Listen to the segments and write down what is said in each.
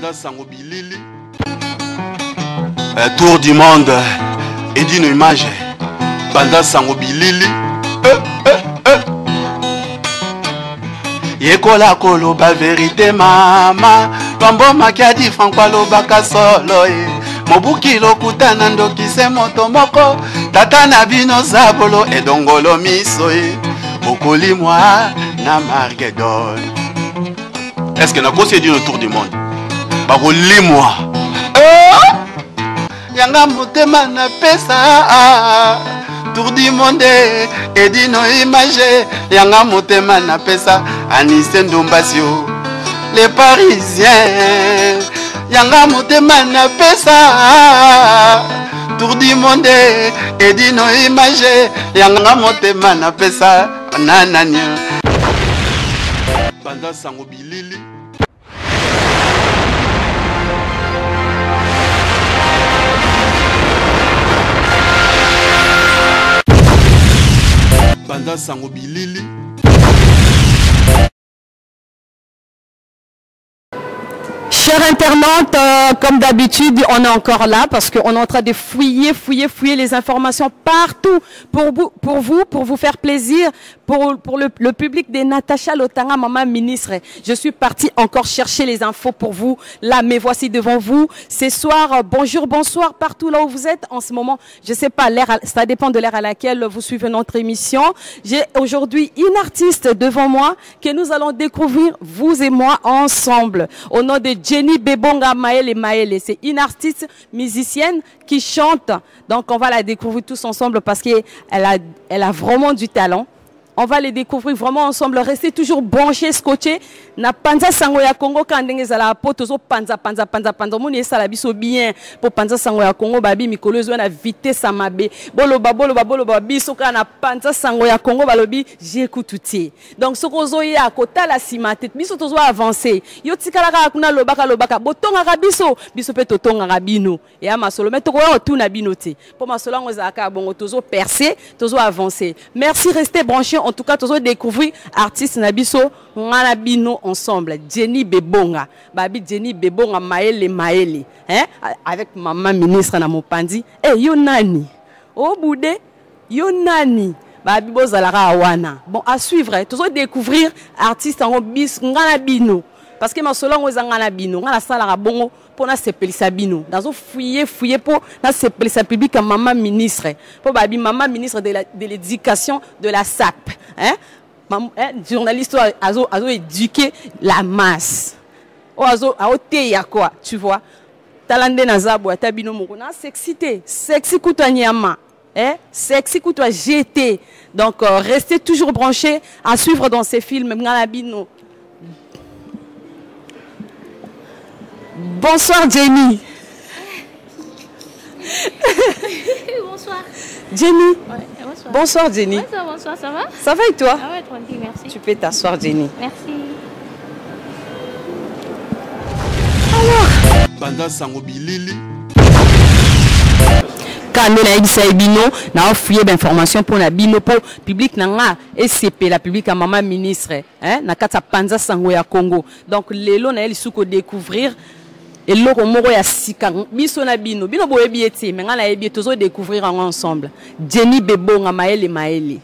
Banda Sango Bilili. Tour du monde et d'une image. Banda Sango Bilili. Yekola koloba vérité mama. Bambo makiadi Francois lobaka solo. Mobuki lokutana ndokise moto moko. Tata na bino zabolo edongolo miso. Okoli moi na Margedon. Est-ce que na conseillé le tour du monde? Bakoli moi. Yanga motema na pesa. Tour du monde et dino image. Yanga motema na pesa. Anise Ndombasio. Les Parisiens. Yanga motema na pesa. Tour du monde et dino image. Yanga motema na pesa. Nananya. Banda Sango Bilili. Banda Sango Bilili. Chers internautes, comme d'habitude, on est encore là parce qu'on est en train de fouiller les informations partout pour vous faire plaisir, pour le public de Natacha Lotanga, maman ministre. Je suis partie encore chercher les infos pour vous. Là, me voici devant vous. Ce soir, bonjour, bonsoir, partout là où vous êtes. En ce moment, je sais pas, l'heure, ça dépend de l'heure à laquelle vous suivez notre émission. J'ai aujourd'hui une artiste devant moi que nous allons découvrir, vous et moi, ensemble. Au nom de Jenny Bebonga Maele Maele. C'est une artiste musicienne qui chante. Donc, on va la découvrir tous ensemble parce qu'elle a vraiment du talent. On va les découvrir vraiment ensemble. Restez toujours branchés, scotchés. Na panza sango ya Congo kandenge zala potozo panza. Moni sala biso bien pour panza sango ya Congo babi mikolo zo na vitesse amabe. Bolo ba biso ka na panza sango ya Congo balobi j'écoute tout. Donc soko zo ya kota la simate biso tozo avancer. Yo tikala ka kuna lobaka botonga ka biso pe totonga ka bino. Ya masolo mais toko ya tuna bino te. Pour masolo ngo za ka bongo tozo percer, tozo avancer. Merci, restez branchés. En tout cas, tous découvrir artiste Nabiso, Ngalabino ensemble. Jenny Bebonga, Babi Jenny Bebonga Maele Maele, hein, avec maman ministre na Mopandi. Yo nani, oh boudé, yo nani, Babi Bozalara Awana. Bon, à suivre, tous découvrir artiste en bis Ngalabino. Parce que ma solon aux Ngalabino, Ngala Salara Bongo. Pour na sepelisa bino dans un fouiller pour na sepelisa public à maman ministre pour babi maman ministre de l'éducation de la SAP, hein, journaliste azo éduquer la masse azo ya quoi, tu vois talande na zabo ta bino moko na sexy kutanyama, hein, sexy kutwa GT. Donc restez toujours branchés à suivre dans ces films ngala bino. Bonsoir Jenny. Bonsoir. Jenny. Ouais, bonsoir. Bonsoir Jenny. Ouais, bonsoir, ça va? Ça va et toi? Ah ouais, tranquille, merci. Tu peux t'asseoir Jenny. Merci. Alors. Banda Sango Bilili. Quand on a eu bino, na fouillé d'informations pour la bino pour public nanga SCP la public à maman ministre, hein, na kata panza sango ya Congo. Donc lelo na eli suko découvrir et loko moko ya sika biso na bino boye bieti mais ngana ebi tozo découvrir ensemble. Jenny Bebonga Maele Maele.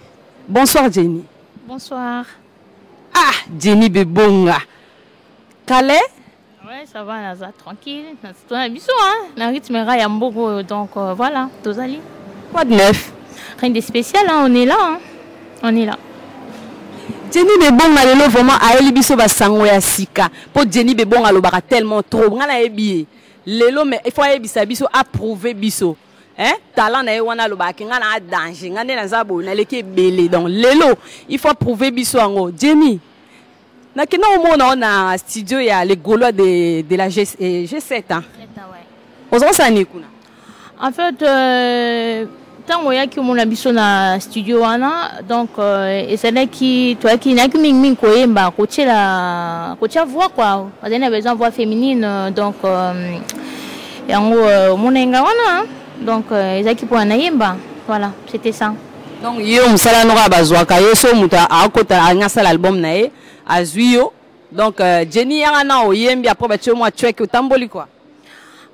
Bonsoir Jenny. Bonsoir. Ah, Jenny Bebonga. Calais? Ouais, ça va, Naza, tranquille. C'est un bisou, hein. La rythme est Yambogo, donc voilà, Tozali. Quoi de neuf? Rien de spécial, hein. On est là, hein. On est là. Jenny Bebonga lelo vraiment a eli biso ba sango ya sika. Pour Jenny Bebonga lo baka tellement trop. Ngala ebi. Lelo mais il faut ebisa biso approuver biso. Hein? Talent na wana lo baka ngana danger. Ngane na zabo na leke belé. Donc lelo il faut approuver biso ango. Jenny. Na kina on a studio ya les Gaulois de la G7 hein. Ouais. En fait tant que mon ambition na studio wana donc et c'est là qui toi qui n'a que ming koyemba côté voix quoi. On a besoin de voix féminine donc yango monenga wana donc ezaki pour naimba voilà, c'était ça. Donc yo musala no bazwaka yeso muta akota ngasa l'album nae azuyo Donc Jenny yana oyembi après ba tio moi tuek utamboli quoi.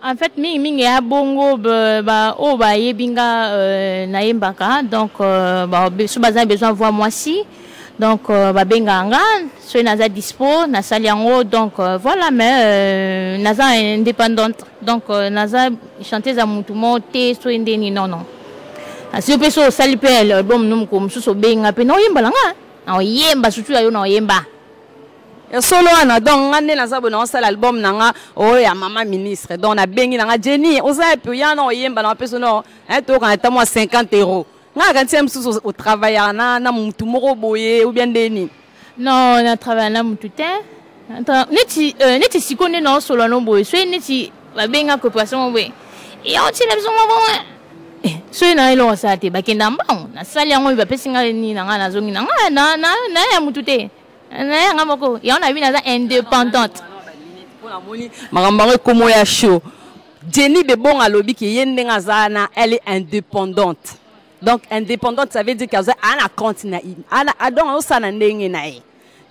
En fait, mingi ya bongo ba yebinga na yembaka donc so baza besoin voir moi si donc ba benganga so naza dispo na saliango donc voilà mais naza indépendante donc naza chanteuse à mutumo te so ndeni non si pe so sali pe album num ko msuso benga pe no yemba langa na yemba sutu ayo na yemba solo ana donc ngane na zabo na sala album nanga o ya mama ministre donc na bengi nanga Jenny oza pe yana oyemba na peso no to quand ta moi 50 €. Nga quand tu msuso au travail na mutu moko boye ou bien deni. Non, na travail na mutu te. Neti sikone na solo no boye. So neti ba benga ko passion boye. Et on tire besoin bon. So na ilo sa te ba kenda mbao. Na sali yango ba pesinga ni na na zongi na ya mutu te. Na nga moko. Ya on a vu na indépendante. Makambango komo ya show. Jenny Bebonga lobi ki yende nga zana, elle est indépendante. Donc indépendante ça veut dire qu'elle a un compte na ana adon o sana ndenge na e.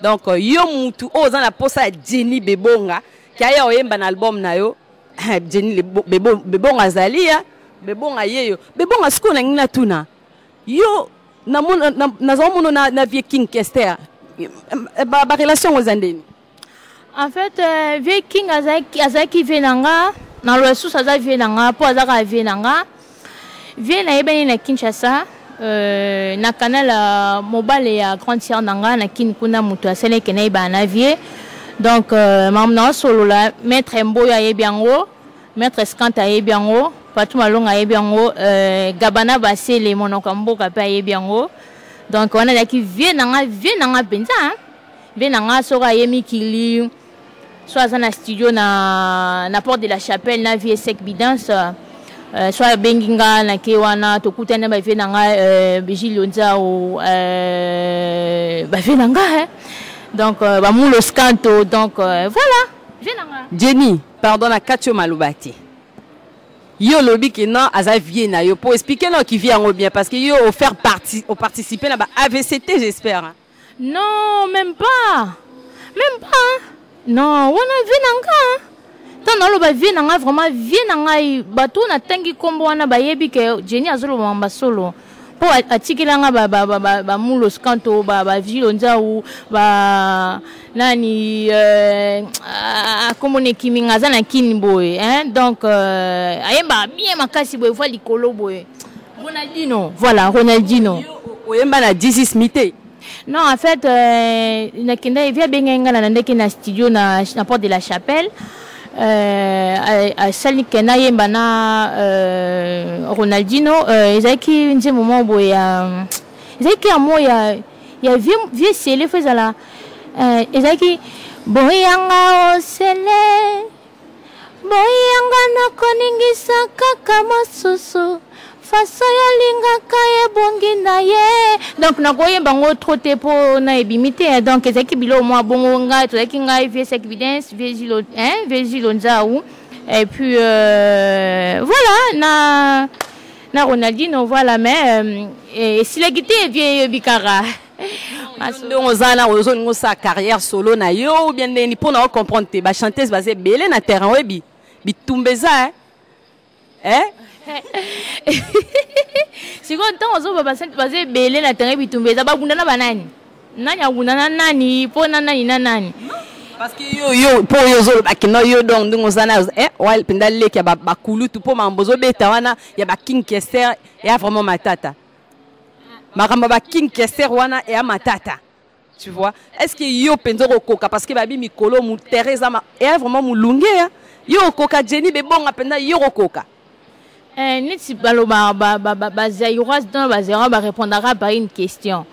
Donc yo mutu oza na posa Jenny Bebonga ki aya oyemba na album na yo Jenny Bebonga zalia Bebonga yeyo Bebonga siko na ngina tuna yo na zomuno na vie King Kester ba relation aux andeni. En fait vie King azaki venanga na lo sous azaki venanga po azaka venanga vie na yebeni na Kinshasa na canal mobile ya grande sœur nanga na kin kuna mutu asele ke na iba na vie donc mamna solo la maître Mboya yebiango maître Skanta yebiango Patu Malonga yebiango Gabana Basele monoko mboka pa yebiango donc on a daki vie nanga benza vie nanga soka yemi kili soit na studio na porte de la chapelle na vie sec bidance soit benginga na kewana tokutana ba vie nanga bijilonza o ba vie nanga donc ba mulo scanto donc voilà vie nanga Jenny pardon na Katio Malubati yo lobi ki non aza vie na yo pour expliquer non qui vient bien parce que yo faire partie au participer là ba AVCT j'espère hein? Non même pas non on a vie nanga tant na lo ba vie nanga vraiment vie nanga bato na tangi kombo wana ba yebi ke Jenny azolo mamba solo po atikilanga ba mulo scanto ba vilonza ou ba nani komone kiminga za na kini boy hein donc ayemba bien makasi boy voili kolo boy Ronaldinho voilà Ronaldinho oyemba na Dizzy Smith. Non en fait na kenda via benga na ndeke na studio na porte de la chapelle sali kena yemba na Ronaldinho ezaki nje moment boya ezaki amo ya vie sele fezala ezaki boyanga osele boyanga na koningisa kaka masusu faso ya linga kaya bongi na ye donc na koyemba ngo trote po na ebimite donc ezaki bilo mo bongo nga tozaki nga vie sec evidence vie lonzaou et puis voilà na Ronaldinho voilà mais si la guitare vie bikara on zana ozo sa carrière solo na yo ou bien ni pour na comprendre te ba chanteuse basé belé na terrain webi bitumbeza hein si quand on zo ba basé belé na terrain bitumbeza ba bunda na banani nani agunda na nani po na nani parce que yo pour yo zo ba kino yo donc ndingo zana wal pendale ki ba kulutu po mambozo beta wana ya ba King Kester ya vraiment matata Maramba ba King Kester wana et à matata. Tu vois? Est-ce que yo penzo koka parce que babi mikolo mu Teresa ma et vraiment mu lunge yo koka Jenny Bebonga penda yo koka. Niti baloba ba zairas dans ba zera ba répondra par une question.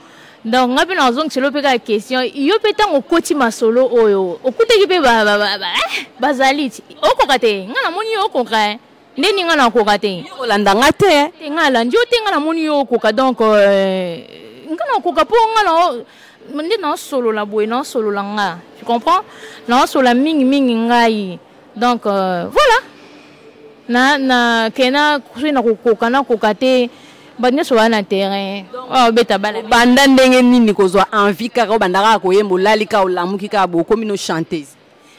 Donc ngapi na zong c'est l'opéra question yo petan o koti masolo oyo. Okute ki pe ba zaliti. Okoka te ngana moni okoka ndeni nga na koka te olanda nga te nga la ndio te nga na moni yo koka donc nga na koka po nga na ndi na solo la boy na solo la nga tu comprends na solo mingi ngai donc voilà na kena kusi na koka te Banya soa na terrain. Oh beta bala. Banda ndenge nini kozwa envie kaka bandaka koyemba lalika olamuki ka bo comme une chanteuse.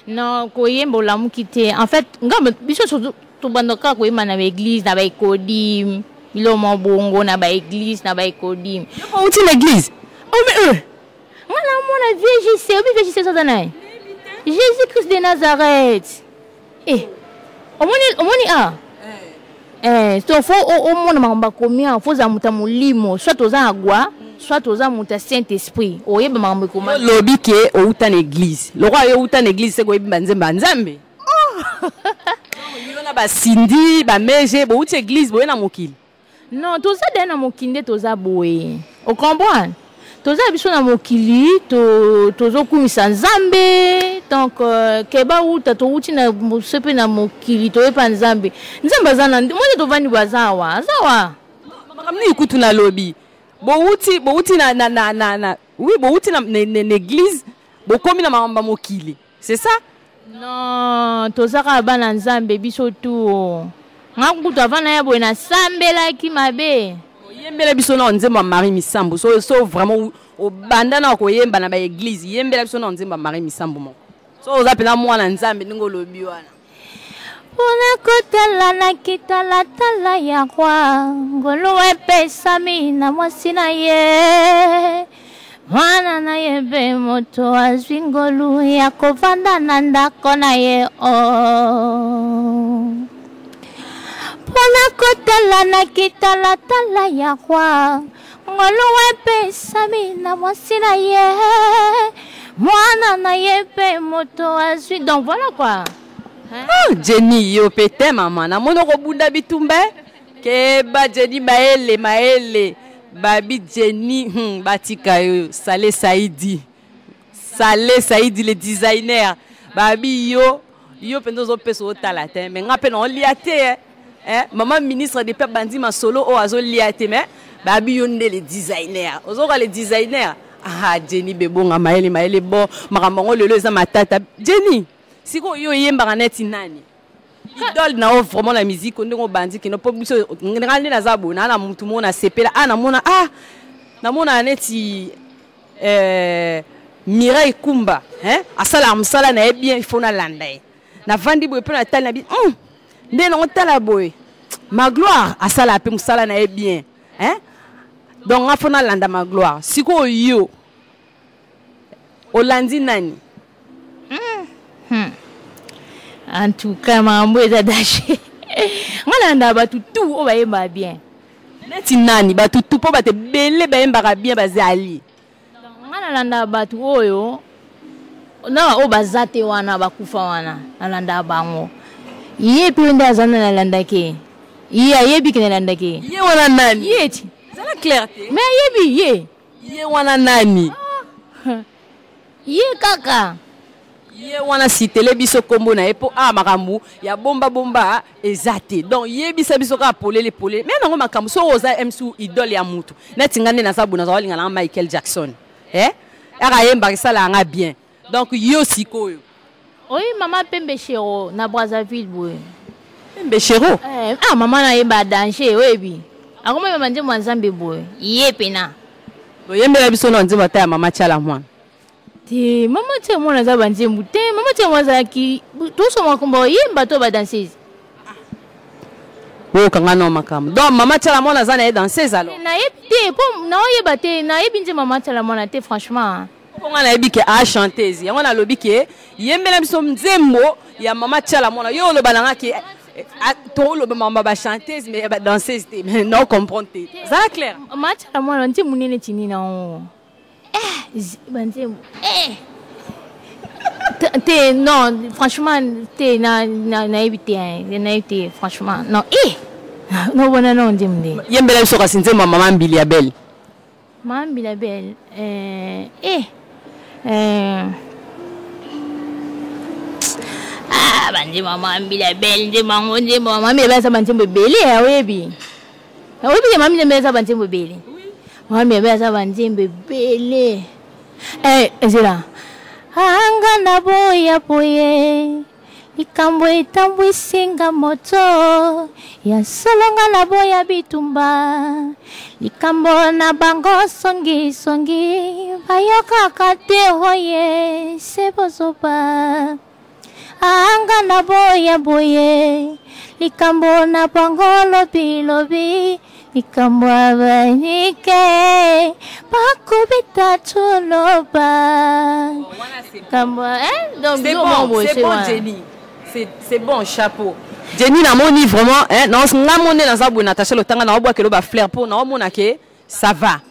Non, koyemba olamuki te. En fait, ngamba biso to bandoka koyemba na église na ba ikodim. Ilo mo bongo na ba église na ba ikodim. Yo uti l'église. Oh mais voilà mon VJC, oui VJC ça donne. Jésus-Christ de Nazareth. Omoni a. So faut au monde mamba combien faut za muta mulimo soit aux agwa soit aux muta Saint-Esprit oyeba mamba komanda lobi ke outa l'église le roi yo outa l'église c'est ko yeba nzemba nzambe yona ba sindi ba meje bo outa église bo na mokili non toza na mokinde toza boye o comprendre toza biso na mokili tozo kumisa nzambe donc keba uta to uti na sepe na mokili to epa nzambe nzambe zana mmoja to vani bazawa makamni kutu na lobby bo uti na oui bo uti na l'église bo komi na mamba mokili c'est ça non toza ka bana nzambe biso tu ngakutu avana ya boye na sambela ki mabe yembela biso na nzemba Marie Misambo so vraiment au bandana ko yemba na ba église yembela biso na nzemba Marie Misambo mo so ozapela mwana nzambe ningo lobi wana Pona kotala na kitala tala ya kwa ngolo epesa mina mwasina ye mwana na yebe moto azwingolu ya kovanda na ndako na ye Pona kotala na kitala tala ya kwa ngolo epesa mina mwasina ye mwana na yebe moto azwi donc voilà quoi. Oh, Jenny yo pete mama na mono ko bunda bitumbe ke ba Jenny maele babi Jenny batika yo Saleh Saidi le designer babi yo pendozo peso talate mais ngape no liate maman ministre de peuple bandi ma solo o azo liate mais babi yo nde le designer ozoka le designer Jenny bebonga maele bo makambo lelo eza matata Jenny siko yo yemba neti nani idole na vraiment la musique ndongo bandi ki no pobiso ngandi na zabo na mutu mona sepela na mona neti Mireille Kumba asala msala na bien il faut na landa na vandi boy pe na tali na bi nde na tala boy ma gloire asala pe msala na bien donc afo na landa ma gloire siko yo olandi nani En tout cas, mambo eza daché. Ngana nda batu tout o bayemba bien. Neti nani batu tout po bate bele bayemba bien bazali. Ngana nda batu oyo na o bazate wana bakufa wana nalanda bango. Ye pe nda zana nalanda ke. Ye bi ke nalanda ke. Ye wana nani? Ye ti. Zala clarté. Mais ye wana nani? Ye kaka. Ye wana sitele biso kombo na epo makambu ya bomba ezate donc ye biso ka polele mais nango makambu so oza MSU idole ya mutu neti ngane na sabu na zawalinga na Michael Jackson aka yemba sala nga bien donc yo sikoyo oui maman Pembe Chero na Brazzaville boy Pembe Chero maman na yemba danger webi akoma yemba nje mwanzambe boy ye pena yembela biso na nzima ta ya mama chala mwana te mama te mwana za banzembu te mama te mwana ki to so makomba yemba to ba danseuse kanga no makam donc mama tala mwana za na danseuse alors na yebte po na yeba te na yebinje mama tala mwana te franchement ponga na yebi ke chanteuse yango na lobi ke yembela biso nzembo ya mama tala mwana yo lo balanga ke to lo mama ba chanteuse mais ba danseuse te mais non comprendre te ça clair mama tala mwana nti munene chini na o banzembo te non franchement te na évité franchement non non bona non ndimde yembela biso kasinze mama mbili ya belle bandi mama mbili ya belle ndimde mama mbili sa banzembo belle awebi mama mbili sa banzembo belle mama mbili sa banzembo belle ezela anga na boya boye likambo etambwisinga moto ya solonga na boya bitumba likambo na bango songi bayokaka te oye sebozoba anga na boye likambo na bango lobi likambo abanike bakubita tuloba likambo donc c'est bon Jenny. C'est bon, chapeau. Jenny n'a moni vraiment, non, n'a moni dans sa bonne Natacha le tanga na bois que le ba flair pour na mona ke ça va.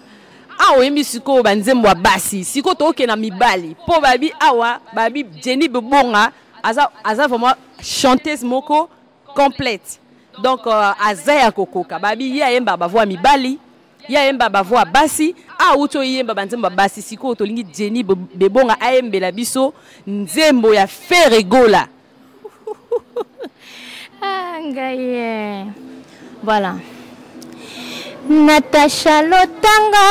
Ah oui, mi siko banzembo basi, siko to ke na mibali. Po babi awa, babi Jenny bebonga, aza vraiment chanteuse moko complète. Donc aza ya kokoka, babi ya yemba ba voix mibali, ya yemba ba voix basi. Ah uto yemba banzembo basi siko to lingi Jenny bebonga ayembe la biso nzembo ya Ferregola. Voilà. Natacha Lotanga,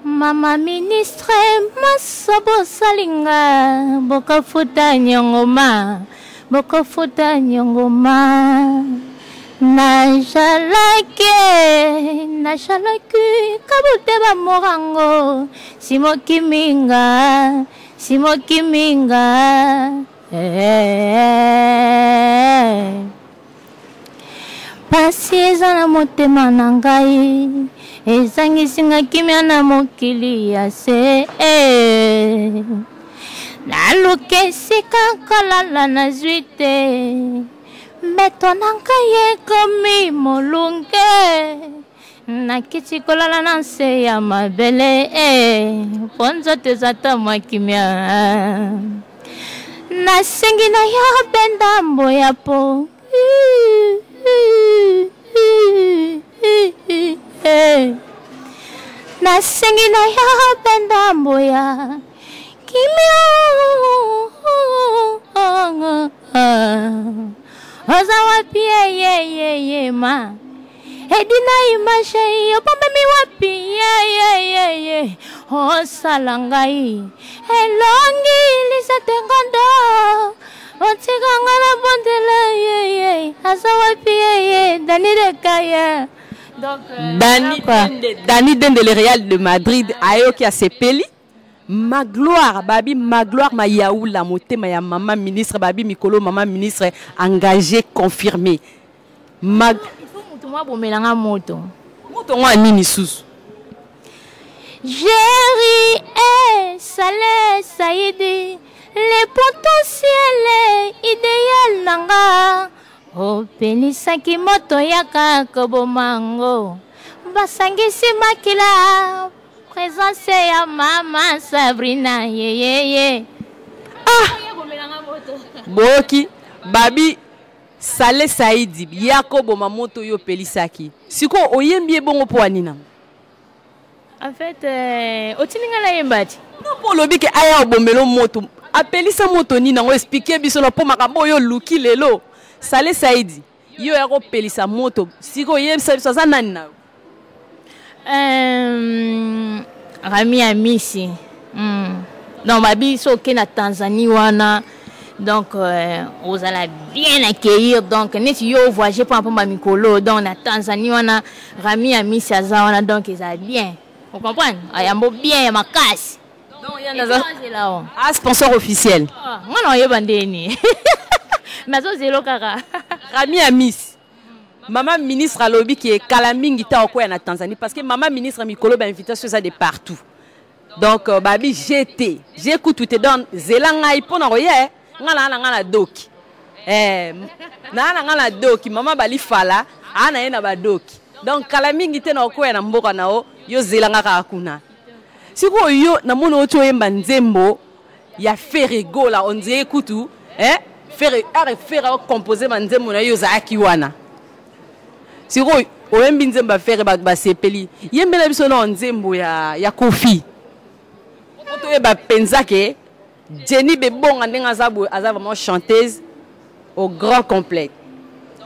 mama ministre, masobo salinga, boka futa nyongoma, najalaki, kabute ba morango, simokiminga. Pasi eza na motema na ngai ezangisinga kimia na mokili ya se naluka esika kolala nazwi te mbeto na ngai ekomi molunge nakiti kolala na nse ya mabele mpo nzoto eza ta mwa kimia nasengi na yo benda mboya po nasengi na yo benda mboya kimia oza wapi ye ma edina imashe yo pombe mi wapi ye osala ngai elongi lisatengondo otikanga na bondela ye asa wapi ye Dani de Kaya. Donc Dani Dende le Real de Madrid ayoki a sepeli ma gloire ma yaoula motema ya maman ministre babi mikolo maman ministre engagé confirmé mag moi bomelanga moto ngwa nini susu Jerry et Saleh Saïdi le potentiel idéal nanga opelisaki moto yaka kobomango basangisi makila présence ya mama Sabrina ye boki babi Saleh Saïdi Yakobo mamoto yo pelisaki siko oyembi bongo po anina en fait otininga la yembati non po lobi ke aya obomelo moto apelisa moto nina ngo expliquer biso na po makambo yo luki lelo Saleh Saïdi yo yako pelisa moto siko yemsa biso za nani na Rami Amisi non babi so ke na Tanzanie wana. Donc, vous allez bien accueillir. Donc, net yo voyagez pour un peu ma mikolo. Donc, na Tanzanie, on a Rami Amisi Aza, donc ils allaient bien. Vous comprenez? Il y a bien, ma casse. Donc, il y a un sponsor officiel. Moi, non, il y a bandeni. Mais ça, c'est le cara. Rami Amisi. Maman ministre à lobby qui est Kalamingi ta au en Tanzanie. Parce que maman ministre mikolo ba invitation ça de partout. Donc, babi, j'écoute tout. Donc, Zélanga, il peut en royer. Ngala doki na doki mama bali fala ana ena ba doki donc kala mingi te na okoya na mboka nao yo zelanga ka kuna siko yo na mono oto yemba nzembo ya Ferregola onze ekutu Ferre composer manzembo na yo za wana siko oyembi nzemba Ferre ba sepeli yembela biso na nzembo ya Kofi oto yeba penzake Jenny Bebonga ndenga aza vraiment chanteuse au grand complet.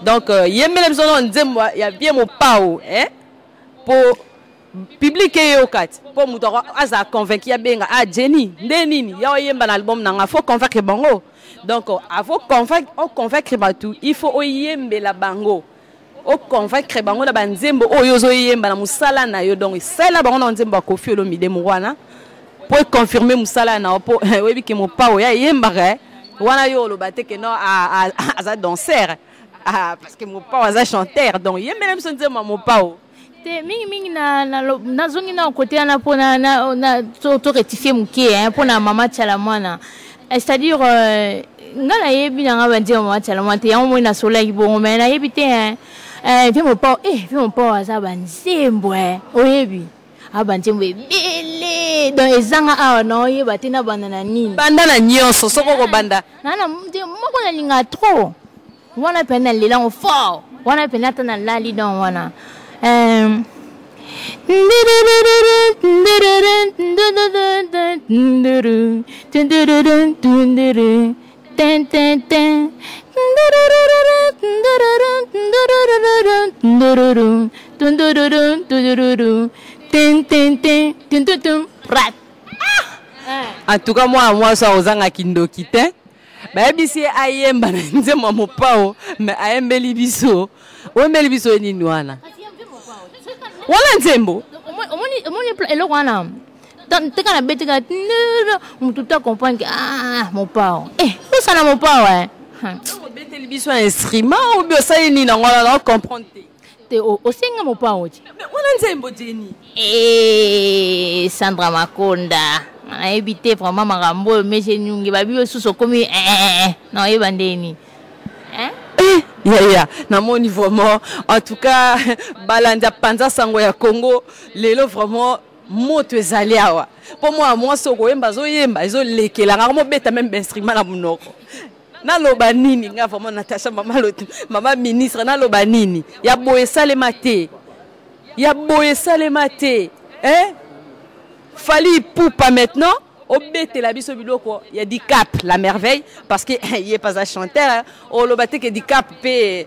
Donc yemele biso nzembo ya bien mo pao pour public yo kati po muto aza convaincu ya benga Jenny ndenini ya oyemba na album nanga faut convaincre bango donc faut convaincre batu il faut oyembe la bango o convaincre bango na banzembo oyo zo yemba na musala na yo donc sala bango na nzembo Koffi Olomide mwana pour confirmer musala na po webi ke mo pa ya yemba wana yo lo bateke no aza danseur parce que mo pa aza chanteur donc yembe même son nzembo mo pa te mingi na zongi na côté na pona na to rectifier muke pona mama tchala mwana c'est-à-dire ngala yebi na ngabandi mama tchala mwana te ya mo na sola ibongo mais na yebi te vi mon pa aza banzembo oyebi abanzembo ebele donc ezanga awa na oyeba te na banda na nini banda na nyonso soko ko banda nana moko na linga trop wana pena lela fort wana pena tana lali don wana en tout cas moi ça ozanga kindoki te ba bisi ayemba na nzembo mopao mais ayembeli biso oyembeli biso nini wana nzembo omoni eloko wana teka na beteka mutu ta comprendre que mopao osala mopao beteli biso instrument ou bien ça nini ngona na comprendre te osenga mopao ti wana nzembo Jenny Sandra Makonda a évité vraiment marambo mais j'ai nyungi babi sous komi non ebandeni na mon niveau en tout cas balanda panza sango ya Congo lelo vraiment moto ezali awa pour moi soko yemba zo yemba zo lekela ngamo beta même instrument na munoko na loba nini nga vraiment Natasha mama ministre na loba nini ya boye salema te fali poupa maintenant obete la biso biloko ya Dicap la merveille parce que il est pas un chanteur o lobate que Dicap pe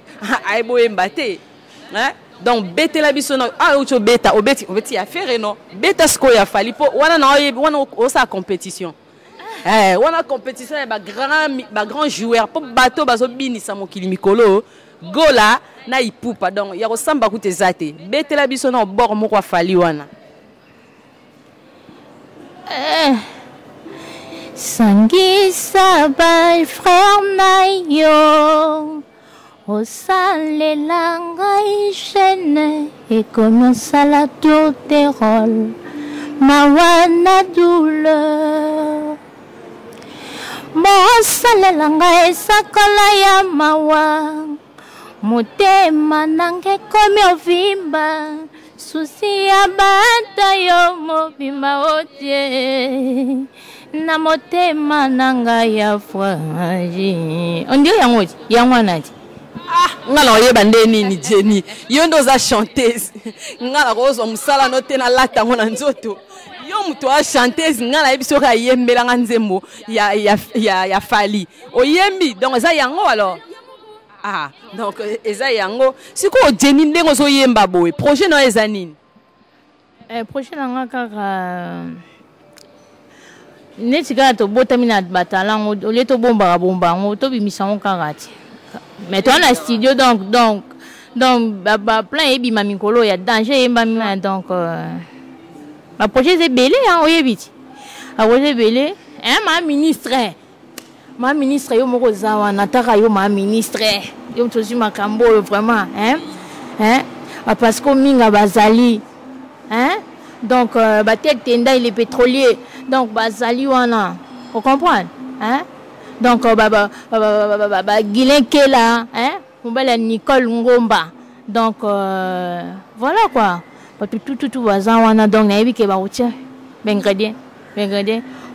ay boye mbate donc bete la biso na ucho beta obeti ya faire non beta sko ya fali po wana o sa compétition wana compétition ya ba grand joueur po bato bazo binisa mokili mikolo gola na ipupa donc ya kosamba kutezate bete la biso na bord moko fali wana Sangisa by frère na yo osalela ngai chaîne et commença la tour des rôles mawana douleur mosalela ngai sakola ya mawa motema nange komi ovimba susi ya bata yo mobimba otie na motema nanga ya fwaji ondio yango nati ngala oyeba ndeni ni Jenny yo ndo za chanteuse ngala kozo musala no te na lata ngona nzoto yo muto a chanteuse ngala yebiso ka yembela nga nzembo ya fali oyembi donc za yango alors donc eza yango siko Jenny ndengo zo yemba boy projet no eza nini projet nanga kaka neti kaka tobotami na batalango olie tobombaka bombango tobimisango kaka ti mais toi na studio donc plein ebima mikolo ya danger yembami donc baprojet ebele oyebi ti aprojet ebele ma ministre yo moko za wana taka yo ma ministre yo tozwi makambo oyo vraiment parce que minga bazali donc batek tenda il est pétrolier donc bazali wana vous comprenez donc Guilin Kela Mbala Nicole Ngomba donc voilà quoi tout bazan wana donc na yebi ke ba outia bengredien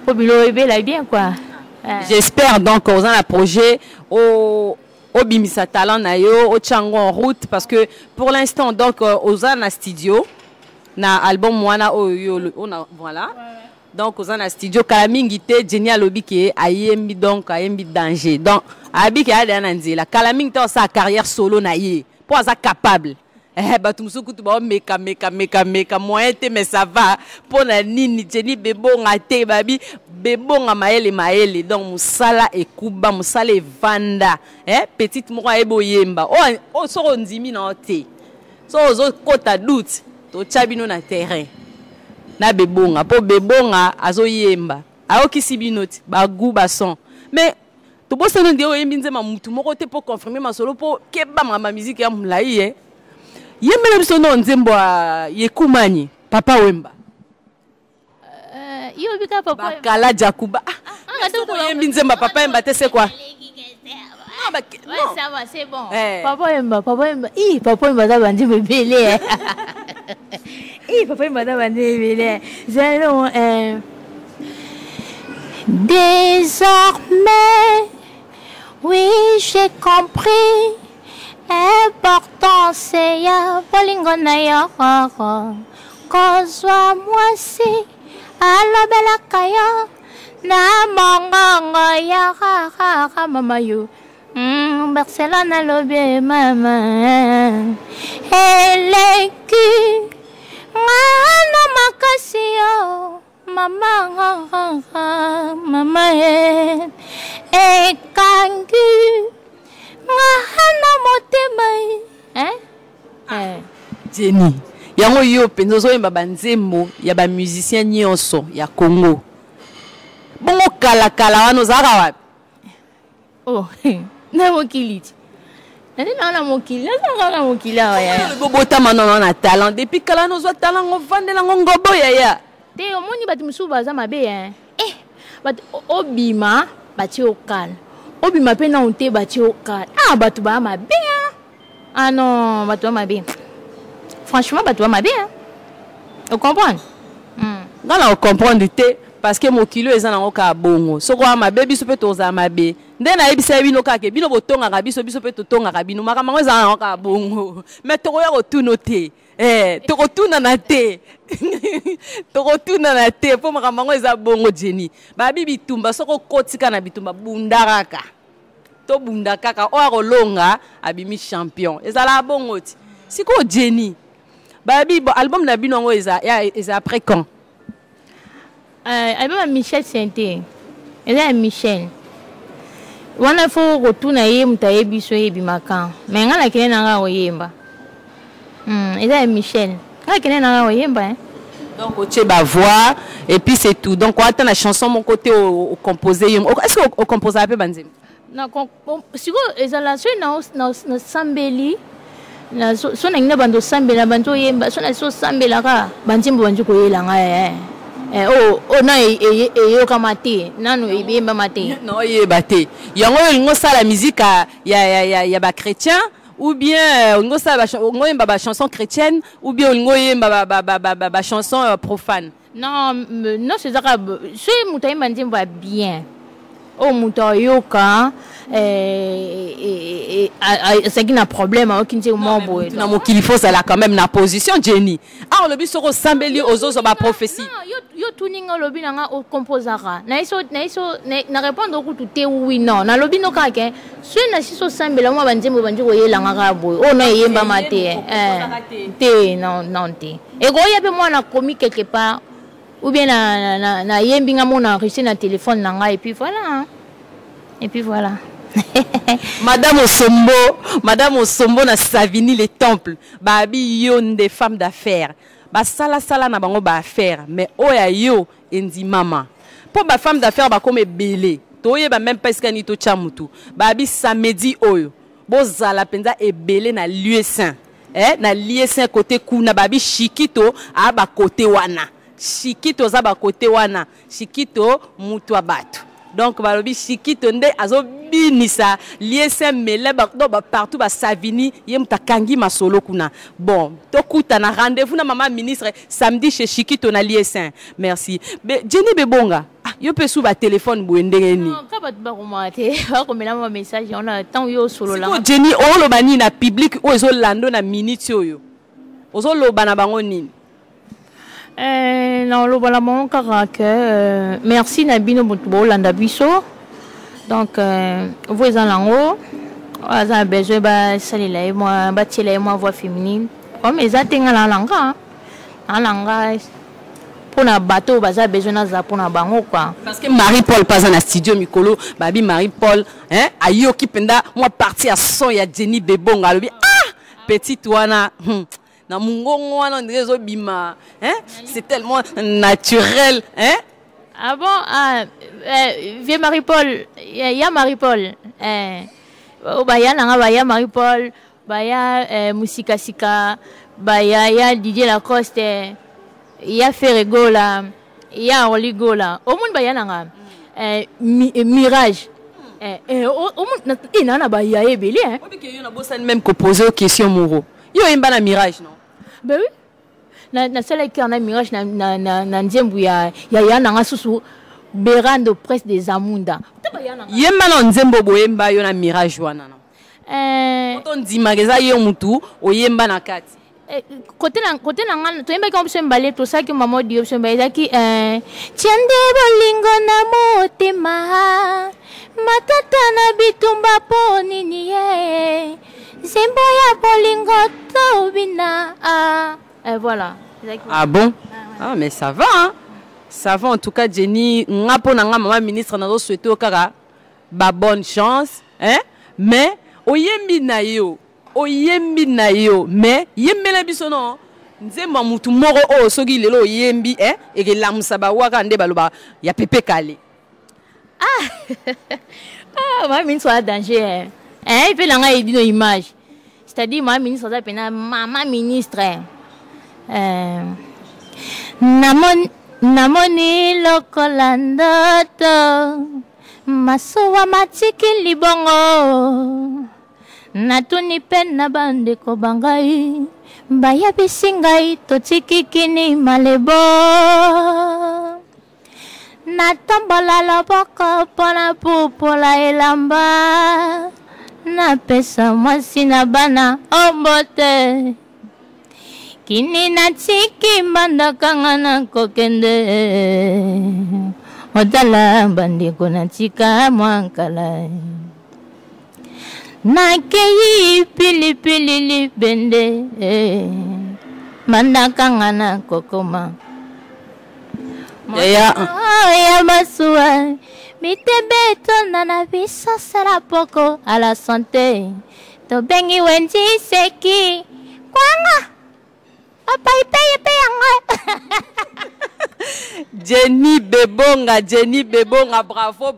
pour bilo ebela bien quoi j'espère donc aux un projet au bimisa talent na yo au chango en route parce que pour l'instant donc aux un studio na album wana on a voilà donc aux un studio kalamingi te Jenny alobi ke ayembi donc ayembi danger donc abi ke ala nanzela kalamingi te sa carrière solo na ye pour ça capable Bato musuku tu ba meka moyen te mais ça va pour na nini Jenny bebonga te babi bebonga maele donc musala ekuba musala evanda petite moko ebo yemba o soko ndimi na te so ozo kota doute to chabino na terrain na bebonga po bebonga azo yemba aokisi binoti bagu bason mais to bosana ndio yembi nzema mutu moko te po confirmer masolo po keba ma musique ya mulai yembe biso no nzembo yekumani papa wemba yo bika papa kala jakuba yembi nzemba papa wemba te c'est quoi ouais, ça va, c'est bon. Papa Wemba. Papa Wemba da bandi bébélé. Papa Wemba da bandi bébélé. Désormais, oui, j'ai compris. Important, c'est ya polingona ya kozwa mwasi alobela kaya na mongongo ya mama yo. Barcelone lobby mama eleki ngana makasio mama ekangi ngana motema Jenny yango yo penzo zo yemba banzembo ya ba musicien nyonso ya Congo bongo kala wana zaka wapi oh na mokiliti na mokili na mokili ya bobota manona na talent depuis kala no zo talent ngo vandela ngo ngobo ya te omoni bati musuba baza mabe but obima bati okala obima pe na onte bati okala batu ba mabe non batu ba mabe franchement batu ba mabe on comprend ngala on comprendre te parce que mokilo eza nango ka bongo soko mabe biso pe toza mabe nde na yebisa bino kake bino botonga ka biso pe totonga ka bino makambo eza nango ka bongo mais toko ya kotuno te toko tuna na te po makambo eza bongo Jenny babi bitumba soko kotika na bitumba bundaraka to bundakaka o akolonga abimi champion ezala bongo ti siko Jenny babi album na bino ngo eza après quand album Michel Sainté eza Michel wana fo rotuna ye mutaye biso ye bimaka mais ngana kene nanga oyemba eza Michel ngana kene nanga oyemba donc tu ba voix et puis c'est tout donc on attend la chanson mon côté au composer est-ce que au composer un peu banzim na siko ezala so na sambeli na so na ngina bando sambela bando yemba so na so sambela ka banzimbo banju ko yelanga na yo kamate nanu yemba mate non yeba te yango ngo sala musique ya ba chrétien ou bien ngo sala ngo yemba ba chanson chrétienne ou bien ngo yemba ba chanson profane non c'est ça c'est mutaye banzimbo bien mutoyoka c'est qu'il y a un problème qui na mokili faut ça là quand même na position Jenny le but soko sambeli ozo ba prophétie yo tuninga lobi nanga o composera na répondre ko tout oui non na lobi no kake so na siso sambela mo banzembo banji ko yelanga ka boy na yemba mate te non te e go yepe mo na commis quelque part ou bien na yembinga mo na enregistré na téléphone nanga et puis voilà Madame Osombo na Savini les temples babi yon des femmes d'affaires ba sala na bango ba affaire mais oya yo endi mama pour ba femme d'affaires ba comme belé toye ba même pas skani to chamutu babi samedi oyo bozala penza ebele na lieu saint na lieu saint côté kuna babi shikito ba côté wana shikito za ba côté wana shikito mutu abatu donc balobi shikito nde azo binisa liese mele ba partout ba Savini yemta kangi masolo kuna bon tokuta na rendez-vous na maman ministre samedi chez shikito na liese merci Jenny bebonga yo pe sou ba téléphone boendengeni non ka ba komate ba komela ma message on a tant yo solo la Jenny o lo bani na public o ezo lando na minute oyo ozo lo bana bango nini non, le voilà mon caractère. Merci Nabino Boutbo Landabiso. Donc, vous êtes en langue. Vous avez besoin de salir moi, bâtir moi voix féminine. comme ils atteignent la langue, en langage. Pour un bateau, baza besoin de pour un bango quoi. Parce que Marie-Paul pas dans studio Mikolo, babi Marie-Paul, hein, ayo qui penda, moi parti à son ya Jenny Bebonga, lui ah, petit ouana, na mungongo wana ndrezo bima, hein, c'est tellement naturel, hein. Ah bon, vieux Marie-Paul, ya Marie-Paul, baya nanga baya Marie-Paul, baya Musika Sika, baya Didier Lacoste. Il y a Ferrego là, il y a Oligo là. Au monde bayananga, Mirage. Au monde il y en a baya ebeli hein. On dit qu'il y en a beaucoup même que poser aux questions Mouro. Il y a une bonne Mirage non? Ben oui. Na celle qui en a Mirage na nzembu ya nanga susu berando presse des Amunda. Yemba na nzembo boyemba yo na Mirage wana non. Quand on dit magaza yo mutu oyemba na kati. Côté nangan to yemba comme sembalé tout ça que maman dit sembalé qui tiende bolingo na motema matata na bitumba poni niye zembo ya bolingo to bina voilà. Ah bon? Ah mais ça va hein. Ça va en tout cas Jenny ngapo na nga maman ministre na zo souhaiter okara ba bonne chance hein mais oyembi na yo oyembi na yo mais yembela biso non nzemba mutu moko o soki lelo oyembi et que lamusa ba waka nde baloba ya pepe kale ma ministre a danger il fait langa il dit nos images c'est-à-dire ma ministre ça pena maman ministre namoni lokolandoto masuwa matiki libongo natuni pena bande ko bangai baya bisingai totikikini malebo natambola loboko pona pupola elamba napesa mwasi na bana ombote kini natiki mbandakanga na kokende otala bandiko natika mwankala nakei pilipili libende mandakanga na kokoma ya masua mitebeto na biso sera poko à la santé to bengi wenji seki kwanga papa ipe Jenny Bebonga, bravo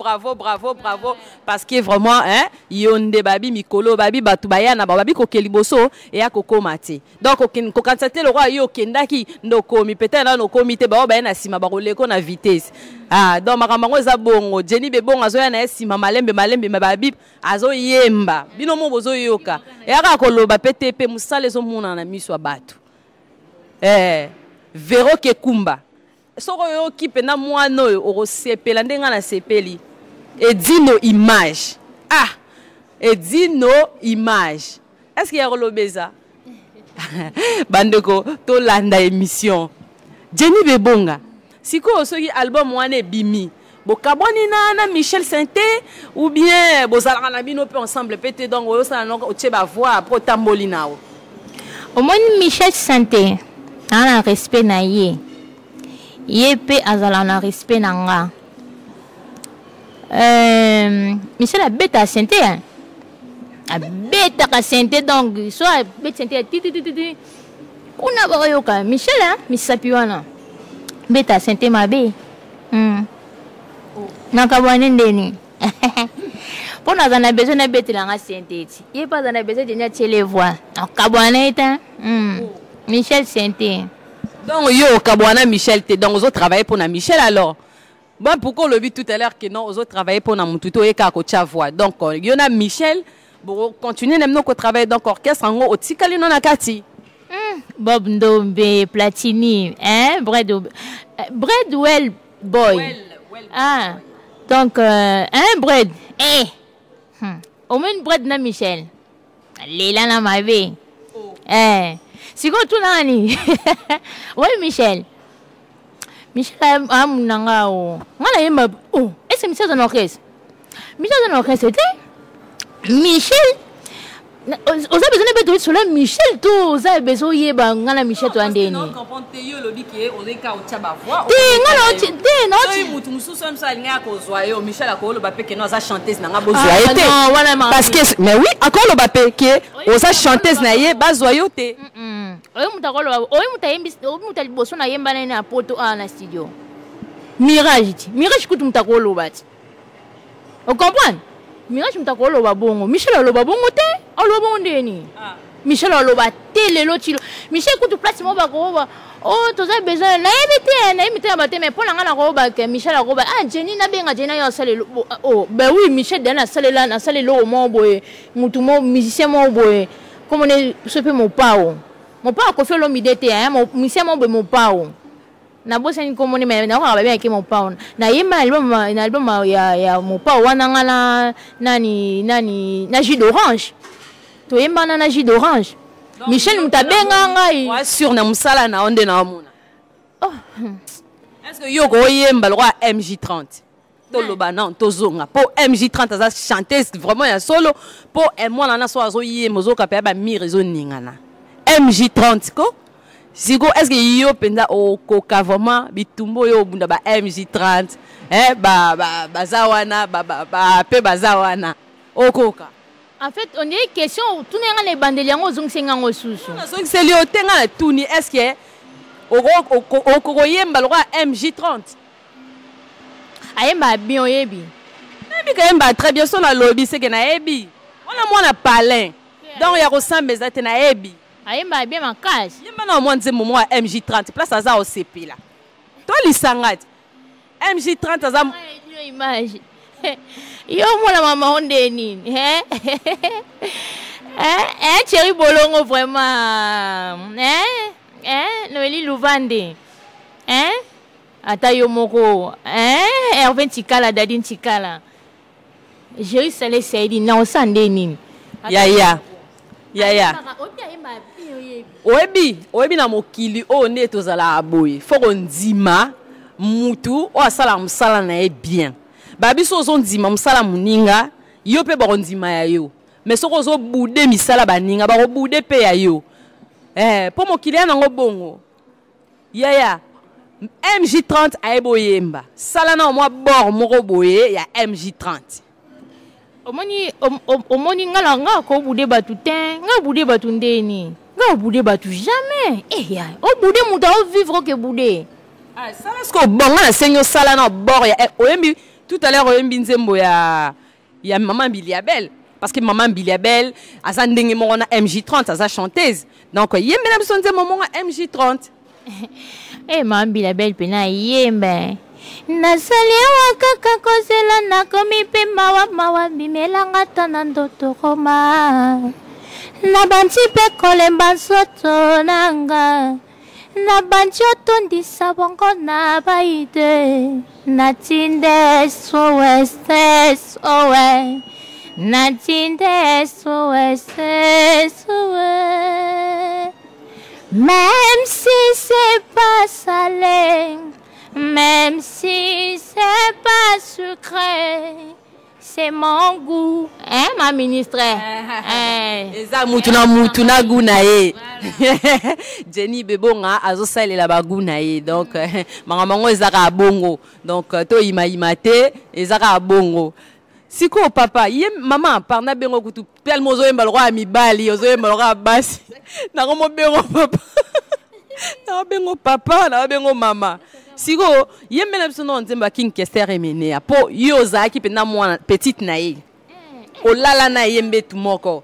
parce que vraiment hein yonde babi mikolo babi batu bayana babi kokeliboso et a koko mate donc ko kantate le roi yo kendaki ndoko mi peut-être na no comité ba bayana sima ba koleko na vitesse donc makambo za bongo Jenny Bebonga zo yana sima malembe babi azo yemba bino mo bozo yoka et aka koloba PTP musale zo muna na miswa batu Vero Kekumba soko yo ki pena mwana oyo okosepela ndenga na sepeli edino image edino image est-ce qu'il y a rolobeza bandeko to landa émission Jenny Bebonga siko soki album wane bimi bokabwani na Michel Sainté ou bien bozalaka na bino pe ensemble pete donc oyo sa na otie ba voix pro tamboli nawo au moins Michel Sainté ana respect na ye yepe azala na respect nanga Michel a beta Sainté hein a beta ka Sainté donc soit beta Sainté ti kuna ba yoka Michel hein misapi wana beta Sainté mabe nakabwane ndeni pona zana besoin na beta langa Sainté ye pas zana besoin de nya tele voix nakabwane eta Michel Sainté. Donc, yo, Kabouana Michel, donc, vous travaillez pour Michel alors. Bon, pourquoi on le dit tout à l'heure que non, vous travaillez pour Namoututo et Kakocha voix. Donc, il y en a Michel, pour continuer, nous travailler donc orchestre en haut, au Tikali non akati. Bob Ndombe, Platini, hein, Bredwell Boy. Ah, donc, Bred, au moins Bred na Michel. Léla na ma vie. Si vous tout nani, oui Michel amunanga o, ngala yema oh, est-ce Michel dans l'orchestre? Michel dans l'orchestre c'était Michel oza besoin de beto sur Michel to oza besoin yeba ngana Michel to andeni non comprendre yo lobi ki ozeka otaba voix te ngana te non ti mutu mususu am sa linga ko zoyo Michel akolo ba pe que non za chanteuse na nga bo zoyo te parce que mais oui akolo ba pe que oza chanteuse na ye ba zoyo te oyo mutakolo oyo mutayembi oyo mutaliboso na yemba na poto na studio Mirage kutu mutakolo bati o comprendre Mirage mutakolo ba bongo Michel aloba bongo te aloba bongo ndeni Michel aloba te lelo tilo Michel kutu place mo ba ko ba oh toza besoin na yebite ba te mais pour nga na ko ba ke Michel akoba Jenny na benga Jenny yo salelo oh ben oui Michel dana salelo mo boye mutu mo musicien mo boye comme on est ce peu mon pao ko fait l'homme idée mon musicien mo pao na bosa ni komoni me na kwa bebe ke mo pao na yema album ya mo pao wana ngala nani na jus d'orange to yema na jus d'orange Michel mutabenga ngai wa sur na musala na onde na mona oh est-ce que yo go yemba le roi MJ30 to loba non to zonga po MJ30 za chanteuse vraiment ya solo po moi na so azo yemba zo kapya ba mi réseau ningana MJ30 ko Zigo, est-ce que yo penda au coca vraiment bitumbo yo bunda ba MJ30 bazawana pe bazawana au coca. En fait, on est question tout les bandeliango zong sengango susu. Donc c'est lui otenga tuni est-ce que au koyemba le roi MJ30. Ayemba bien yebi. Yebi quand même très bien son la lobby c'est que na yebi. On a palin. Donc ya ressemble za te na yebi. Ayemba bien ma cage. Yemba na mo nzembo mo MJ30 place aza au CP là. To lisangati. MJ30 aza image. Yo mona mama onde nini chéri bolongo vraiment Noélie Louvande ata yo moko Hervé Tikala Dadine Tikala Jéri Salé Saidi na osande nini Yaya oyebi na mokili o ne tozala aboye foko ndima mutu o asala musala na e bien babi so zo ndima musala muninga yo pe ba ndima ya yo mais soko zo bude misala baninga ba bude pe ya yo po mokili ya nango bongo yaya MJ30 ayeboyemba sala na mo bord moko boye ya MJ30 omoni ngala nga ko bude batu te nga bude batu ndeni nga bude batu jamais ya o bude muta o vivre que bude ça est-ce que bon na senyo sala na bord ya oyembi tout à l'heure oyembi nzembo ya maman Biliabel parce que maman Biliabel aza ndenge mo na MJ30 aza chanteuse donc yembe na biso nzembo mo MJ30 maman Biliabel pena yembe nasali awa kaka kozela nakomi mpe mawa bimelanga ta na ndoto koma na banti mpe kolemba nzoto nanga na banti otondisa bongo na baide natinde sowe natinde sowe même si c'est pas salé même si c'est pas sucré, c'est mon goût. Ma ministre? Eza mutuna guna ye. Jenny Bebonga azo sale la baguna ye. Donc mango ezaka bongo. Donc to imate ezaka bongo. Siko papa, ye maman parna bengo kutu pel mozo yemba le roi mibali, ozo yemba le roi basi. Na ngomo bengo papa. Na bengo papa, na bengo mama. Siko yembe na biso no nzemba King Kester emene po yo zaki pena mwana petite na ye olala na yembe tumoko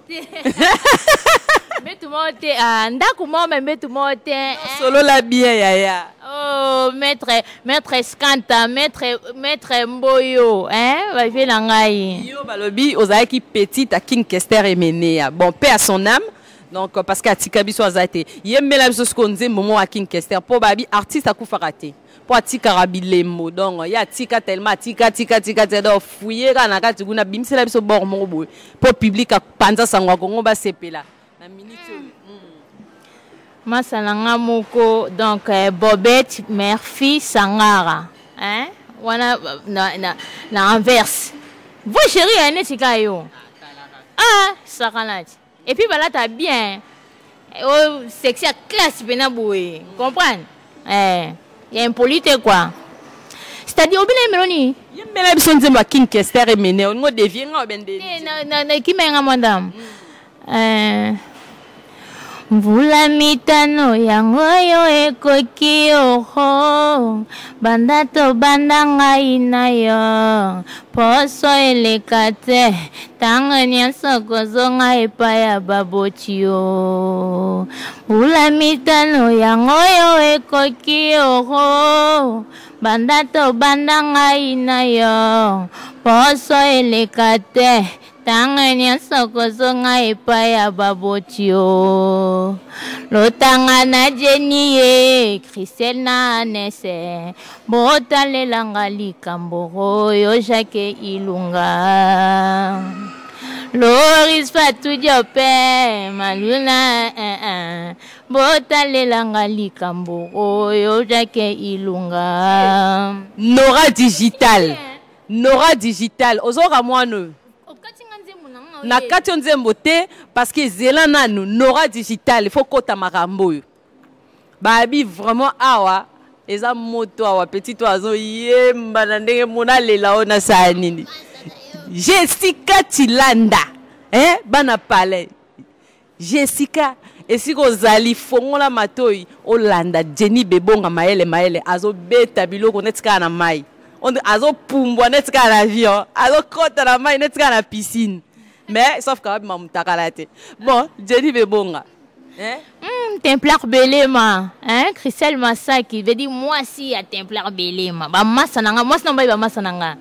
betu mote ndaku moma betu mote solo la bien yaya oh maître Skanta maître Mboyo va faire na ngai yo balobi ozaki petite à King Kester emene bon paix à son âme. Donc parce que atika biso azate yembe la biso skonze momo à King Kester po babi artiste akufakate po atika rabilembo donc ya tika tellement tika do fouiller kana kati kuna bimsela biso bor mo boy po public apanza sangwa kongo ba sepela na minute masalanga moko donc Bobette Murphy Sangara wana na inverse vous chérie ane tika yo sakanati Et puis voilà, t'as bien. Oh, sexy à classe, benaboué. Comprends? Il y a impolité quoi. C'est-à-dire, au bien Mélanie. Il y a même besoin de ma king Kester et mené. On devient un ben de. Qui m'a madame? Vula mitano yang oyo ekoki oho banda to banda ngai na yo poso eleka te ntango nyonso kozonga epai ya baboti yo. Vula mitano yang oyo ekoki oho banda to banda ngai na yo poso eleka te tanganya sokozonga epai ya baboti yo. Lotanga na Jenny ye Christelle na Anese botalelanga likambo oyo Jacques Ilunga. Loris Fatou Diopé Maluna botalelanga likambo oyo Jacques Ilunga. Nora Digital. Nora Digital. Ozora mwana. Na kati nzembo te parce que zela nanu Nora Digital il faut kota makambo yo. Babi vraiment awa eza moto awa petit oiseau yemba na ndenge mona lela ona sa nini. Jessica Tilanda bana pale. Jessica esiko zali fongola matoi Olanda Jenny Bebonga maele azo beta biloko netika na mai. On azo pumbwa netika na avion, azo kota na mai netika na piscine. Mais sauf quand même takalate. Bon, Jenny Bebonga. Templar Belema, Christelle Massaki, veut dire moi si à Templar Belema. Ba masananga, moi non ba masananga.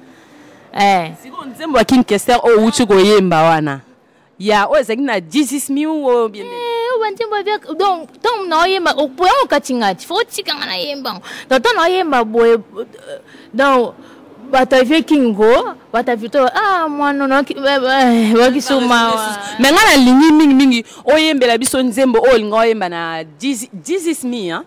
Si on dit moi kin kester o uchu go yemba wana. Ya o ezakina 16000 o bien. Donc non yemba o point o katinga, faut tikanga na yemba. Donc non yemba boy donc batavier kingo batavito moi non wakisuma mais ngana lingi mingi oyembela biso nzembo olinga oyemba na 10000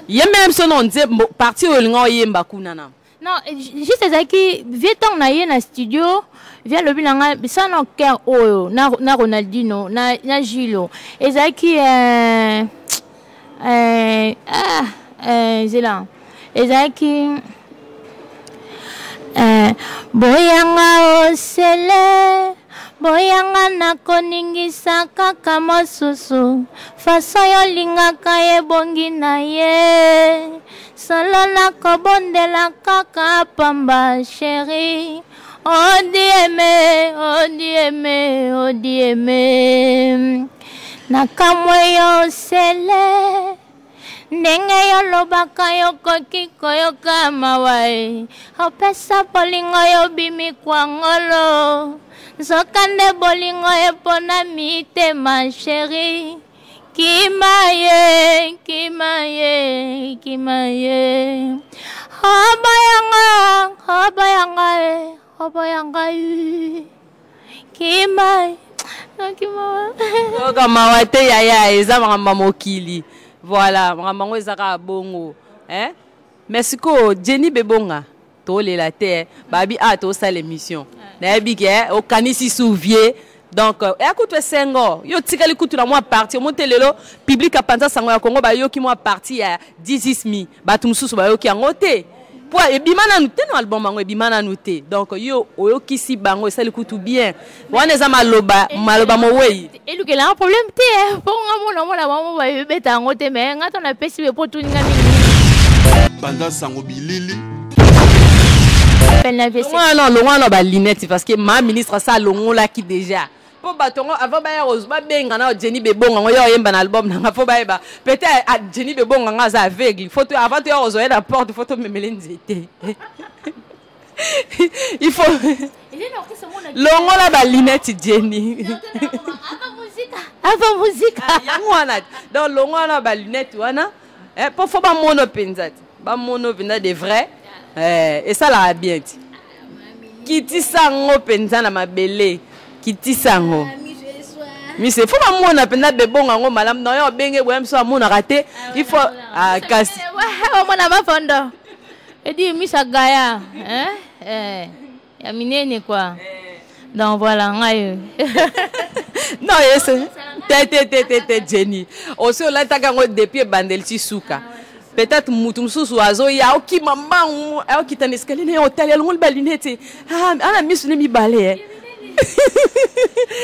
ye même son nzembo parti olinga oyemba kuna na non juste ça qui vient tant na ye na studio vient le bilanga ça no cœur oyo na Ronaldinho na Gilo ezaki zela ezaki boyanga osele boyanga nakoningisa kaka mosusu faso yolingaka ye bongi na ye solo nakobondela kaka pamba sheri odieme nakamwe yosele ndenge yolobaka yokoki koyoka mawae opesa bolingo yobimi kwa ngolo nzokande bolingo epona mitema sheri kimaye obayanga kimaye kama te yaya eza mama mokili. Voilà, maman ezaka bongo, Merci ko Jenny Bebonga, to lela te, babi to sa l'émission. Na bige o kanisi souvier. Donc écoute sengo, yo tikali kutu na moi parti, monte lelo public a pensa sango ya Congo ba yo ki moi parti ya 16000, ba tumsusu ba yo ki ngote. Po e bimana nous te no album mango e bimana nous te. Donc yo kisi bango ça le kutu bien. Wana za maloba mo wei. Et lui, il a un problème, pour la maman va y mettre en côté, mais quand on a pêché pour tout le monde. Pendant Sango Bilili. Non, le ba linette parce que ma ministre ça longo là qui déjà. Pour batongo avant ba rose ba benga na Jenny Bebonga ngo yo yemba na album na fo ba eba. Peut-être Jenny Bebonga nga za aveugle. Photo avant de rose la porte photo memele nzete. Il faut longo la ba linette Jenny. Avant musique. Yangwana. Donc longo la ba lunette wana. Pour faut ba mono penzat. Ba mono vina de vrai. Et ça la bien dit. Kiti sango penza na mabele. Kiti sango. Mais c'est faut pas mona penda de bon ngo malam no yo benge wem so mona raté. Il faut kasi. Ouais, mona ma fondo. Et dit misa gaya, ya minene quoi. Donc voilà, ngayo. Non, c'est Jenny. Aussi, on a depuis Bandelti Souka. Peut-être Moutoum Sousou Azo, il y a qui maman, qui t'a escaliné au tel, on a lunette. Ah, on a mis sur les balais.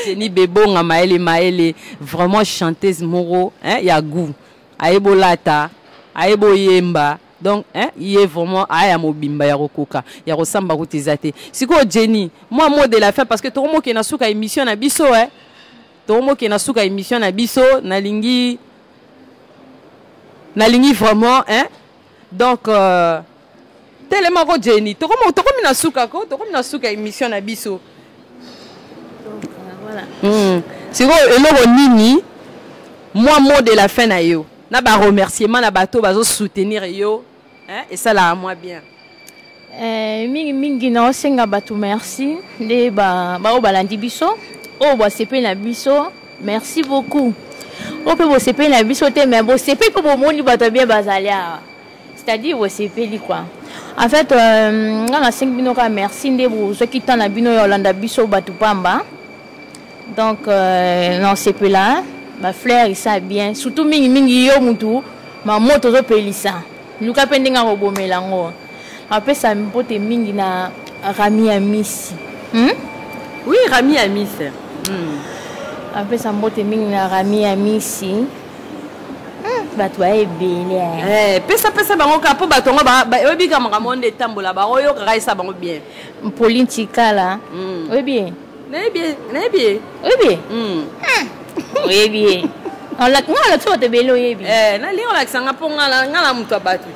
Jenny Bebonga, Maëlle, vraiment chanteuse Moro, il y a goût. Aebo Lata, Aebo Yemba. Donc, il est vraiment à Mobimba, Yarokoka, Yarosamba Routizate. C'est quoi Jenny? Moi, mot de la fin, parce que tout le monde qui est dans la émission à Bisso, tout le monde qui est dans la émission à Bisso, Nalingi vraiment, Donc, tellement que Jenny, tout le monde qui est dans la émission à Bisso. Voilà. C'est quoi, Nini, moi, mot de la fin, na yo. Na ba remerciement, na bateau, bazo soutenir yo. Et ça là, moi bien. Mingi na osenga batu merci. De ba o balandi biso. O ba sepe na biso. Merci beaucoup. O pe bo sepe na biso te mais bo sepe ko bo moni bato bien bazalia. C'est-à-dire bo sepe li quoi. En fait, nga 5 bino ka merci nde bo so ki tana bino yo landa biso batu pamba. Donc non sepe là, ma fleur ça bien. Surtout mingi yo mutu, ma moto zo pelisa. Luka pendinga robo melango. Après ça me pote mingi na Rami Amis. Oui, Rami Amis. Après ça me pote mingi na Rami Amis. Bato ay belé. Pesa bango kapo batongo ba obi ka monde tambola ba oyo raisa bango bien. Politique là. Oui bien. Né bien. Oui bien. Oui bien. On la tu te belo yebi. Na li on la sanga ponga ngala muto abatu.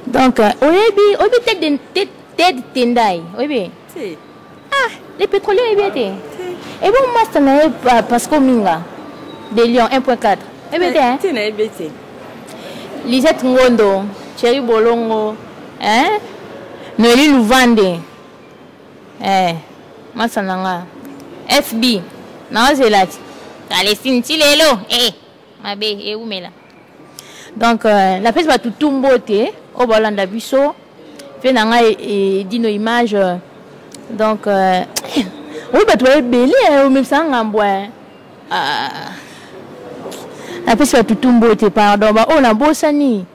Donc obi tête tendai. Oui bien. Si. Ah, les pétroliers est bien té. Et bon master na parce que minga de Lyon 1.4. Eh bien té. Si na ebete. Lisette Ngondo, Chéri Bolongo, Noélie Louvande. Masananga. FB. Na zelati. Palestine Tilelo, Mabé, où mais là. Donc, la peste va tout tomber, au Bolanda Bisso, fait nanga et dit nos images. Donc, oui, bah, tu es belé, ou même ça, en bois. La peste va tout tomber, pardon, bah, on a beau sani.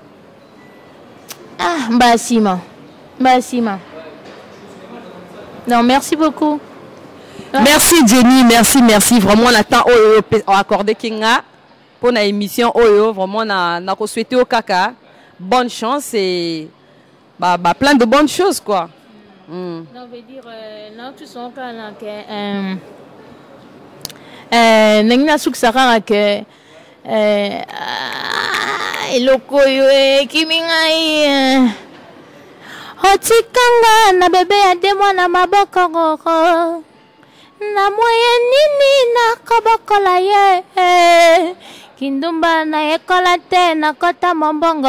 Ah, Bassima. Non, merci beaucoup. Merci Jenny, merci. Vraiment, on attend accordé Kinga pour la émission Oyo. Vraiment, on a souhaité au Kaka bonne chance et plein de bonnes choses quoi. On veut dire, non, tout son cas là que n'engna suksara que elokoyo kimingai otikanga na bebe ya demo na maboko goko. Na moye nini na kobokola ye kindumba na ekola te na kota mombongo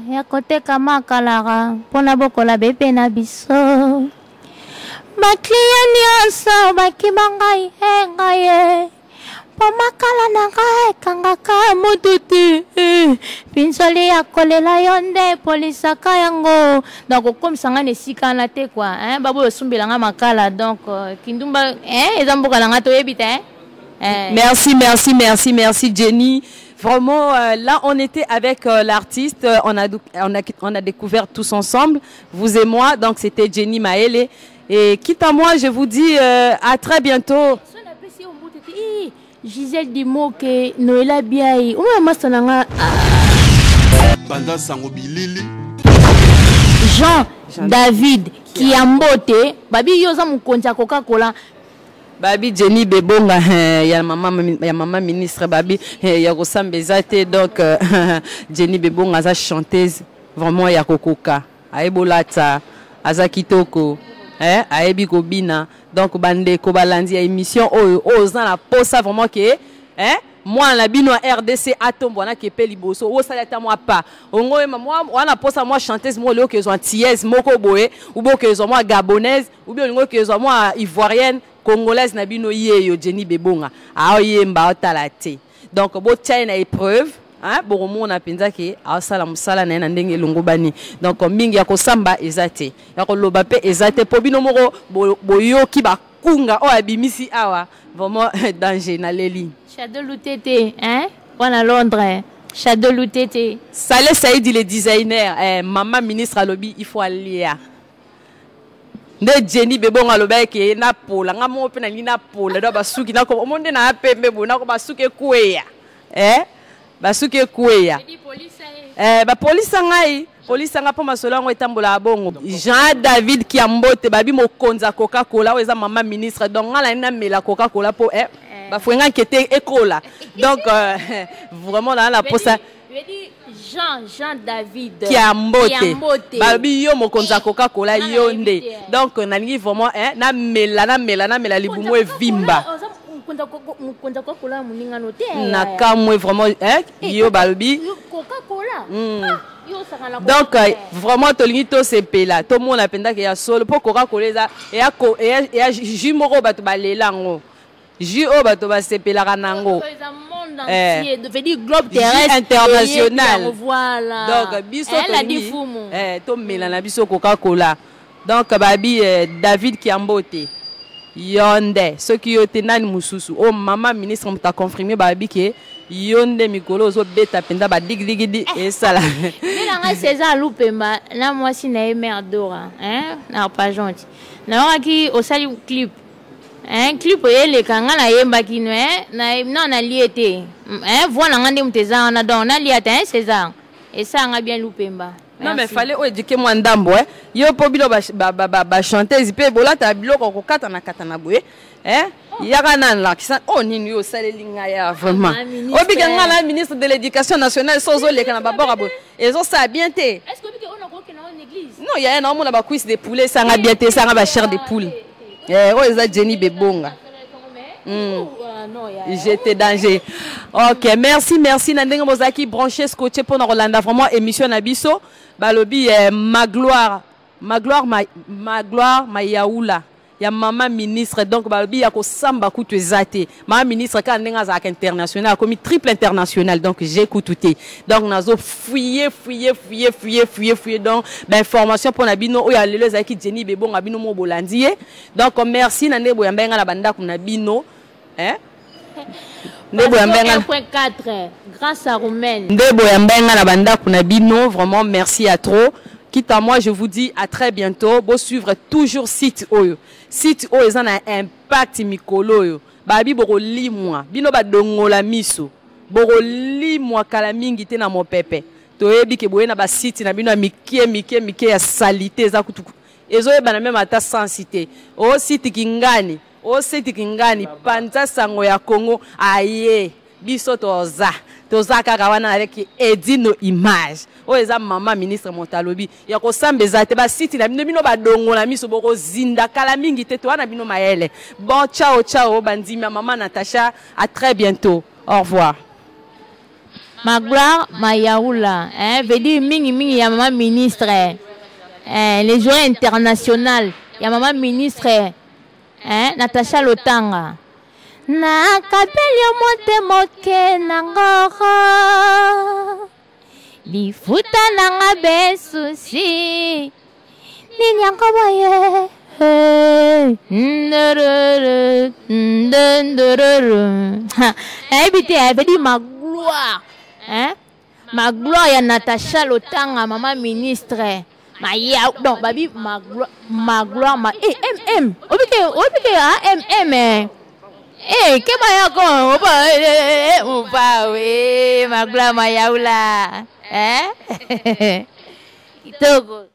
ya koteka makalara pona bokola bebe na biso bakliya nyonso bakibangai ngai pomakala na ngai kangaka mututu pinsoli ya kolela yo nde polisaka yango donc okomisanga na esika na te quoi babo osumbelanga makala donc kindumba eza mboka na nga toyebi te Merci Jenny. Vraiment, là, on était avec l'artiste, on a découvert tous ensemble, vous et moi, donc c'était Jenny Maëlle. Et quitte à moi, je vous dis à très bientôt. Gisèle Dimo que Noëlla Biaï. Où est Mastananga? Banda Sangobilili. Jean David qui a mboté. Babi yoza mukonja Coca-Cola. Babi Jenny Bebonga, ya maman ministre Babi, ya Rosambezate, donc Jenny Bebonga, aza chanteuse, vraiment ya Kokoka, Aebolata, aza Kitoko, Aebi Kobina, donc bande Kobalandi ya émission, ozan la posa vraiment que, moi la bino RDC atom wana kepe liboso o salata moi pas ongo moi wana posa moi chanteuse moi le que zo antillaise moko boye ou bien que zo moi gabonaise ou bien ngo que zo moi ivoirienne congolaise na bino yeyo Jenny Bebonga a yemba otalate donc bo tchaina épreuve bon on a penza ke a sala musala na ndenge longo bani donc mingi ya kosamba ezate ya koloba pe ezate po bino moko boyo ki ba kunga o abimisi awa vraiment danger na leli Shadow Lutete hein on à Londres Shadow Lutete Saleh Saïdi le designer maman ministre alobi il faut aller nde Jenny bebonga lobeke na pola nga mo pe na ni na pola do basuki na ko monde na pembe bona ko basuke kueya basuke kueya ba police ngai police nga po masolo ngo etambola bongo Jean David Kiambote babi mokonza Coca-Cola eza maman ministre donc ngala na mela Coca-Cola po ba fwenga kete ekola donc vraiment la posa Jean David Kiambote babi yo mokonza Coca-Cola yonde donc nalingi vraiment na mela libumo evimba na kamwe vraiment yo babi Coca-Cola donc vraiment tolingi to sepela to mona penda ke ya solo po Coca-Cola eza ya jus moko bato balelango jus o bato basepelaka nango globe terrestre international voilà donc biso to mela na biso Coca-Cola donc babi David Kiambote yonde ce qui yote nani mususu o mama ministre mta confirmer babi ke yonde mikolo zo beta penda ba digdigidi et ça là mais César Lupemba na moi si na mère Dora na pas gentil na ki au sali clip clip ele kanga na yemba kino na na liete voilà ngande mteza na don na liate César et ça nga bien Lupemba. Non mais fallait éduquer moi ndambo yo po bilo ba chanteuse pe bola ta biloko ko kata na boye yaka nan la kisa nini yo salelinga ya vraiment obika ngala ministre de l'éducation nationale sozo le kana babora bo ezo ça bien te est-ce que on a quoi que dans l'église non il y a un homme ba cuisse de poulet ça nga bien te ça nga ba chair de poule eza Jenny bebonga j'étais danger. Ok, merci Nandenge Mozaki branché scotché pour Rolanda vraiment émission nabiso balobi ma gloire ma yaoula ya maman ministre donc balobi ya ko samba kutu ezate maman ministre ka ndenga za international comme triple international donc j'écoute tout donc nazo fouiller donc information pour nabino o ya lelo za ki Jenny bebonga bino mo bolandier donc merci Nandenge boyambenga na banda kuna bino Ndebo ya 1.4 grâce à Romaine. Ndebo ya mbenga na banda kuna bino vraiment merci à trop. Quitte à moi je vous dis à très bientôt. Bo suivre toujours site oyo. Site oyo ça na impact mikolo yo. Babi boko limwa. Bino ba dongola miso. Boko limwa kala mingi te na mo pepe. Toyebi ke boye na ba site na bino mike ya salité za kutu. Ezo yeba na même ata sensité. O site kingani. O site kingani panza sango ya Congo aye biso toza kaka wana avec edino image o eza mama ministre Montalobi ya ko sambeza te ba site na bino ba dongo na miso boko zinda kala mingi te to wana bino maele bon ciao bandima maman Natacha à très bientôt au revoir. Ma gloire ma yaoula veut dire mingi ya maman ministre les journées internationales ya maman ministre Natacha Lotanga na kapeli mote moke nangoro lifuta nanga besusi nini yangoboye ebite avedi ma gloire ya Natacha Lotanga maman ministre ma ya donc babi ma gloire ma obike ke ba ya ko opa we ma gloire ma yaula kitoko